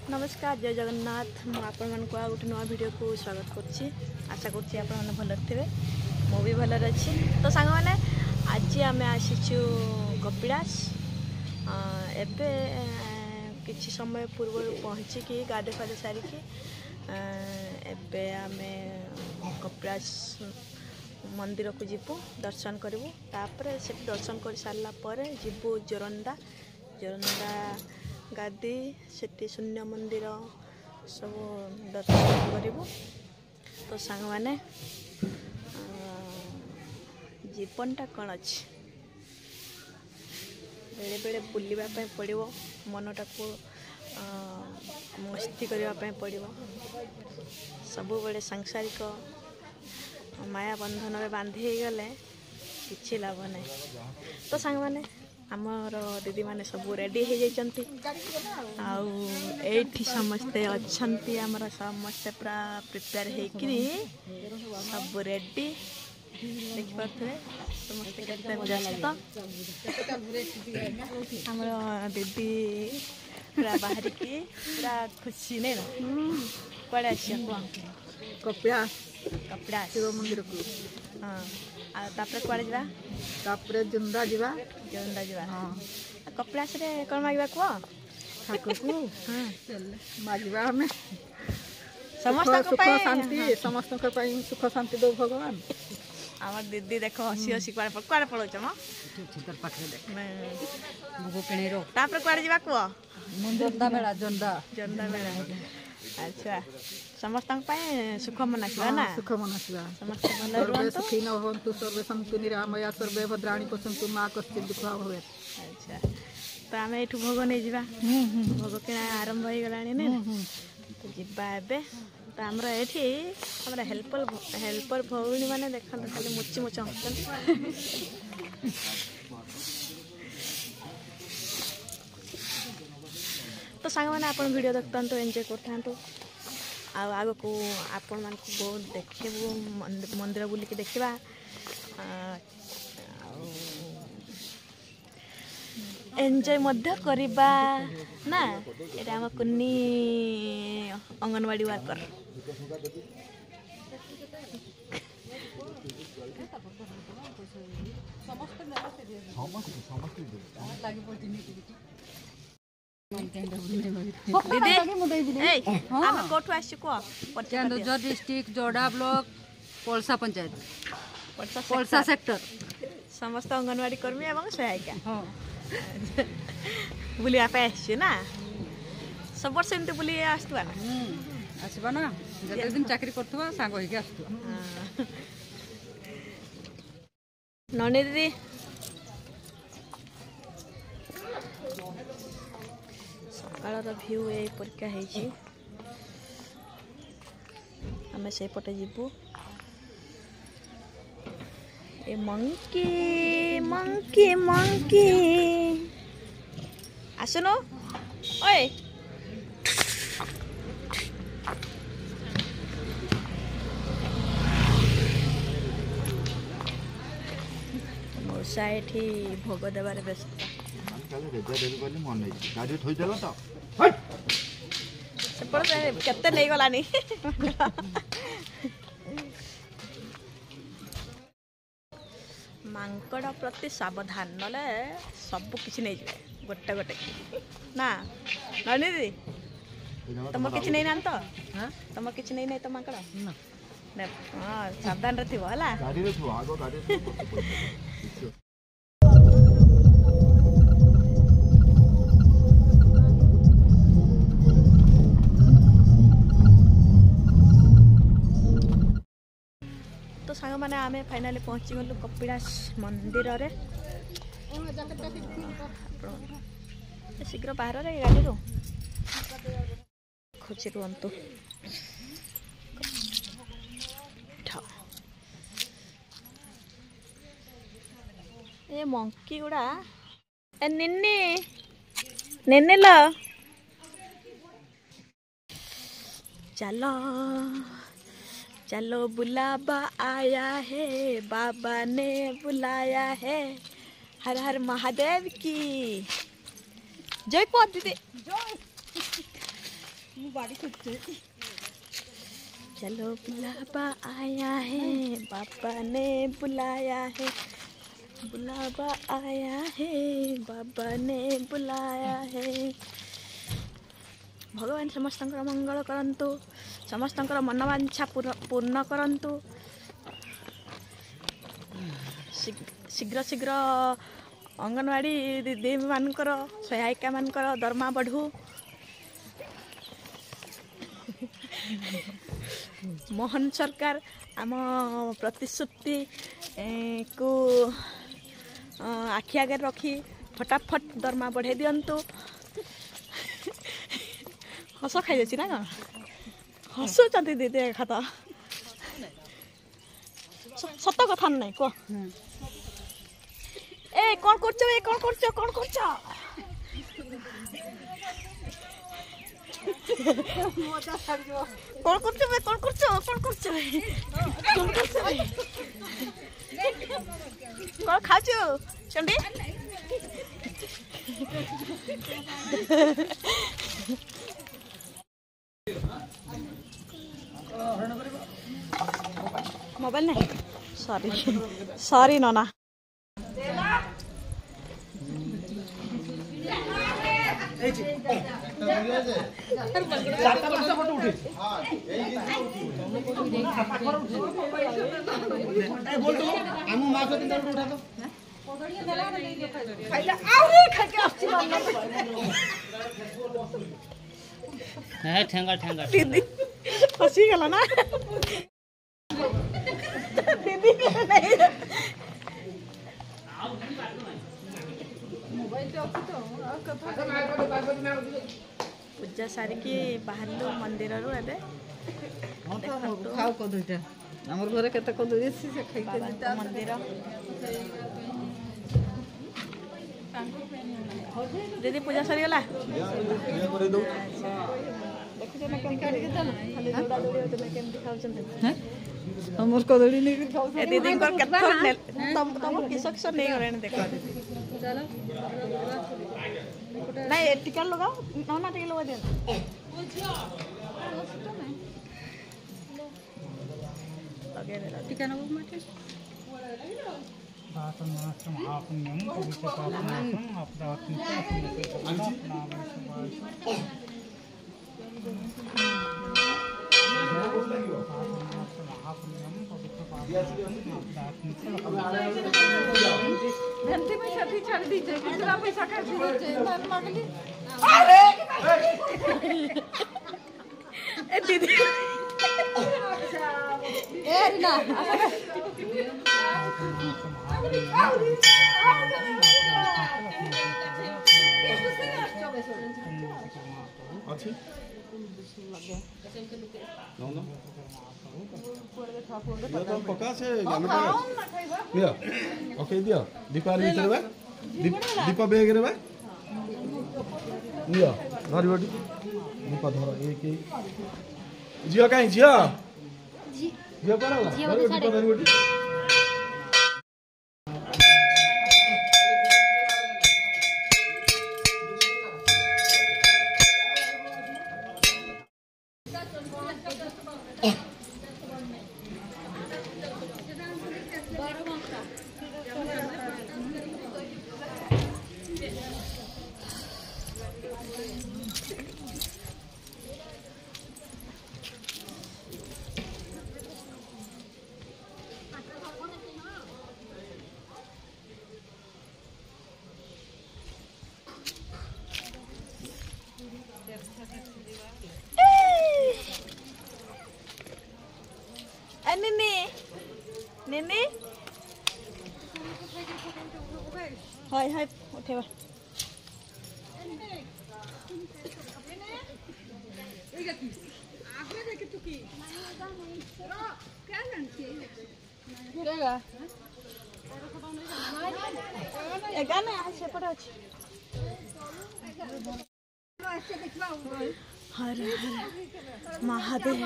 नमस्कार जय जगन्नाथ मुझे गोटे नुआ वीडियो को स्वागत करुच्ची आशा करुच्ची आपने भल थे मु भी भल अच्छी तो सांग मैंने आज आम आसीचु कपिलास एबे किछि समय पूर्व पहुँचिकी गाधे फाधे सारिकी एबे आम कपिलास मंदिर को जीवु दर्शन करूँ तापर से दर्शन कर सारा पर जीवु जोरंदा जोरंदा गादी से शून्य मंदिर सब दर्शन करूँ। तो सांग मैंने जीवनटा कौन अच्छी बेले बेले बुलवाई पड़ो मनटा को मस्ती करने पड़ो सब बड़े सांसारिक माया बंधन में बांधी गले किसी लाभ ना। तो सांग मैंने आमर दीदी माने सब रेडी हो जाती आठी समस्ते अच्छा आमर समस्ते पूरा प्रिपेयर होकरी सब रेडी देखिपे समस्ते व्यस्त आमर दीदी पूरा बाहर की पूरा खुशी नहीं ना कड़े कपिलास कपड़ा शिव मंदिर को हाँ तापर कुआड़े जा तापर जोंदा जीवा जोंदा जा हाँ कपिलास रे कौन मांगवा कह ठाकुर को मांगवा हमें समस्त सुख शांति समस्त सुख शांति दो भगवान। आम दीदी देख हसी हसी कुआड़े पड़ोच म तापर कुआड़े जा कह जोंदा मेला जोंदा जोंदा मेला अच्छा समस्त सुख मनासिबा ना सुख मनासिबा समस्त भल सर्वे सुखी न भवन्तु सर्वे सन्तु निरामया सर्वे भद्राणि पश्यन्तु मा कश्चित् दुःखं भवेत्। अच्छा तो आम ये भोग नहीं जा भोग किना आरंभ हो गला तो जीवा एबे तो आमर ये आम हेल्पर भौणी मैंने देखते खाली मुची मुच तो सांग मैंने आप वीडियो देखता तो एंजॉय करता आग को आपण मान बहुत देखू मंदिर बुलिकी देखा एंजॉय मध्य करिबा ना ये आम कुन्नी अंगनवाड़ी वर्कर केन्दुझर डिस्ट्रिक्ट जोड़ा ब्लॉक पलसा पंचायत पलसा सेक्टर समस्त अंगनवाड़ी कर्मी एवं सहायिका बुलिया ना सब वर्ष एमती बुली आसुआ ना आसवा ना जते दिन चाकरी करथुवा सांग होइके आसुवा ननी दीदी सकाळर व्यू ए परीक्षा होइछि आमे से पटे जीवु ए मंकी मंकी मंकी आसनो ओए मौसा एठी भोग देवार व्यस्त केते नहीं गलानी मांकड़ प्रति सावधान नले सब किसी नहीं जाए गोटे गोटे ना ननी दीदी तुम किसी नहीं ना तो तुम किसी नहीं तो मांकड़ हाँ सावधान रही है सांग मैंने आम फाइनाली पहुँची गलु कपिलास मंदिर रे शीघ्र बाहर रे गाड़ी रू खोजी रुहतु ये मंकी गुड़ा निन्नी निन्नी लो चलो चलो बुलावा आया है बाबा ने बुलाया है हर हर महादेव की जय पद दीदी चलो बुलावा आया है, बाबा ने बुलाया है, बुलावा आया है, बाबा ने बुलाया है। भगवान समस्त मंगल करंतु, समस्त मनोवांछा पूर्ण करंतु। शीघ्र शीघ्र अंगनवाड़ी दीदी मानकर सहायिका मानकर दरमा बढ़ू। मोहन सरकार आम प्रतिश्रुति को आखि आगे रखी फटाफट दरमा बढ़े दिंतु। हस खाई जाची ना हसुँच दीदी खाता सत कथा नहीं कह ए कौन कर कौन कर कौन कर कौन कर कौन कर कौन खाचु चंडी मोबाइल नहीं सॉरी सॉरी नोना ठेंगा ठेंगा दीदी फंसी गला ना दीदी नहीं पूजा सारिकी बाहरलु मंदिर रु एबे खाओ कदुईटा हमर घरे केते कदुई से खाई बाबा मंदिर दीदी पूजा सरी गला देखु ना केम खाली जोड़ा जोड़ी होते ना केम दिखाउछन हैं हमर कदुई नै खाओ ए दीदी कर केथर ने तम किसक से नहीं गरे देखो दीदी चलो नहीं टिका लगाओ ना टिका लगा दे लगे दे टीका नबो माटे धरती में छठी छड़ दीजिए कितना पैसा खर्च दीजिए धन मांगली अरे ए दीदी ए ना अच्छी नो नो ये तो पका से जाने का दिया ओके दिया दीपा रे भीतर बा दीपा बेग रे बा दिया धरी बडी दीपा धर एक जिया काई जिया जिया करा धरी दीपा धरी बडी निनी निनी हाय हाय उठेवा गाना सेपटे अच्छे हर हर महादेव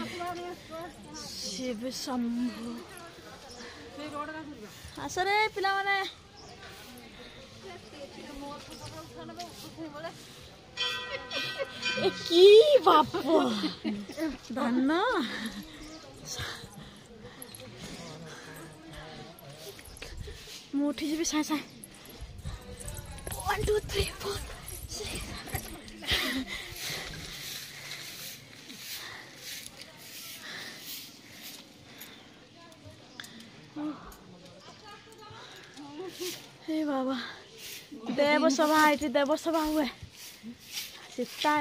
शिव शंभु आसरे पिला माने কি বাপ ଧାନ ମୁଁ ଉଠିଯିବି ସାଙ୍ଗେ ସାଙ୍ଗେ 1 2 3 4 हे बाबा देवसभा ये देवसभा हुए सीता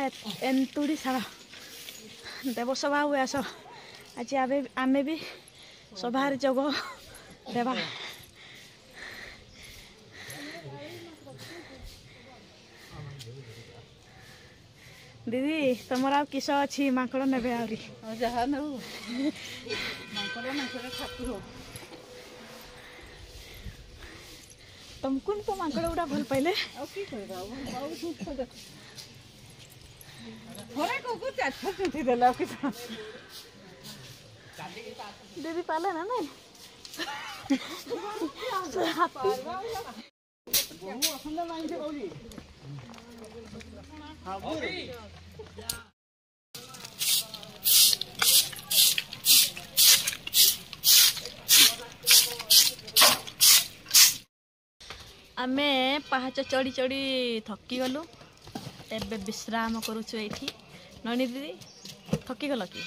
एंतुड़ी सारा देवसभा हुए आस आज आमे भी सभार जग देवा दीदी तुमर आ किस अच्छी माकड़ ने आहरी जहाँ नौ माकड़ ठाकुर तुमको तो माकड़ गुड़ा भल पाइले दीदी पाले ना नहीं आमे पहाच चढ़ी चढ़ी थकी गलु एबे विश्राम करुछु एठी ननी दीदी थकी गल कि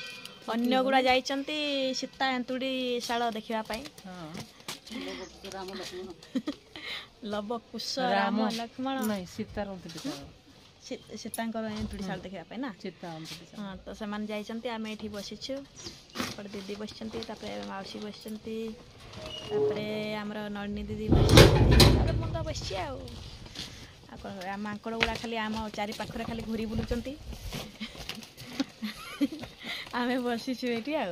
अन्य गुड़ा जाइचंती सीता एंतुड़ी शाल देखिबा पई लव कुश राम लक्ष्मण नहीं सीता सीतांकर एंतुड़ी शाल देखिबा पई ना सीता हां तो से मान जाइचंती आमे एठी बसिछु पर दीदी बसचंती तापरे माउसी बसचंती तापरे हमरा ननी दीदी बसचंती तापरे मुंडा बसछि आ माकड़ गुड़ा खाली आम चारि पाखरे खाली घूरी बुलुचंती आमे बसिछु एठी आ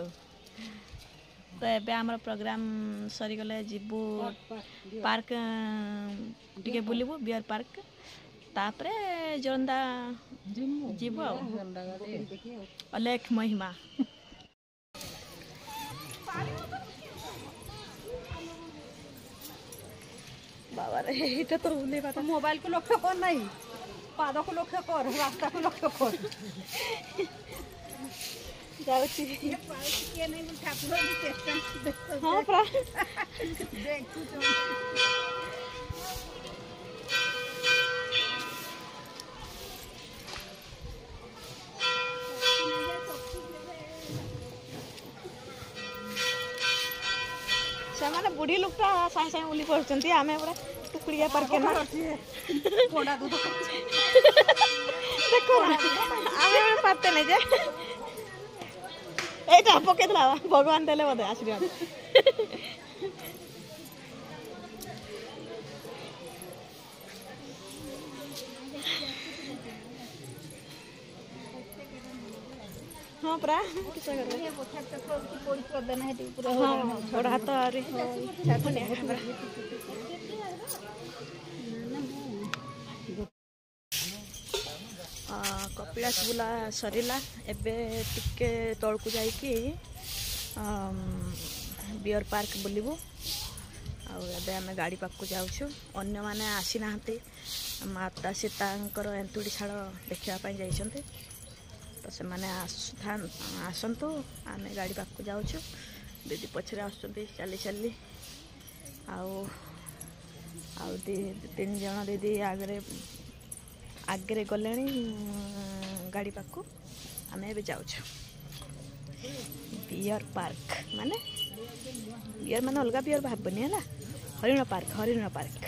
तो एबे हमर प्रोग्राम सरी गले जिबू पार्क टिके बुलिबू बियर पार्क तापरे जोंदा जिबू आ अलेख महिमा बाबा रे इटा तो उले बाटा मोबाइल को लक्ष्य कर नहीं पाद को लक्ष्य कर रास्ता को लक्ष्य कर जाउची के नहीं ठाकुर भी चेष्टा हां प्रा देख तू ସେମାନେ ବୁଢୀ ଲୋକଟା ସାଙ୍ଗେ ସାଙ୍ଗେ ବୁଲି ପଡୁଛନ୍ତି ଆମେ ପୁରା ଟୁକୁଡ଼ିଆ ପାର୍କେ ନା थोड़ा दूध ଦେଖ ଆମେ ପାରତେ ନାଇଁ ଯେ ଏଇଟା ପକେଇଥିଲା ଭଗବାନ ଦେଲେ ବୋଧେ ଆଶୀର୍ବାଦ हाँ परा किसे करले पोड़ी कर देना है पूरा हाँ बड़ा हाथ आरी कपिलास बुला सरीला एबे टिके तळकु जाईकी बियर पार्क बुलिबू आबे आम गाड़ी पाक जाऊँ अन्य माने आसी नाहंती माता सीतांकर एंतुड़ी शाल देखा जाइछन्ते तो से माने आसंतु आम गाड़ी पाक जाऊँ दीदी पछरे आसुचंती चली चली आउ तीन जन दीदी आगे गले गाड़ी पाक आम ए जाऊँ बियर पार्क माने बियर माने अलग बियर भावनी है हरिण पार्क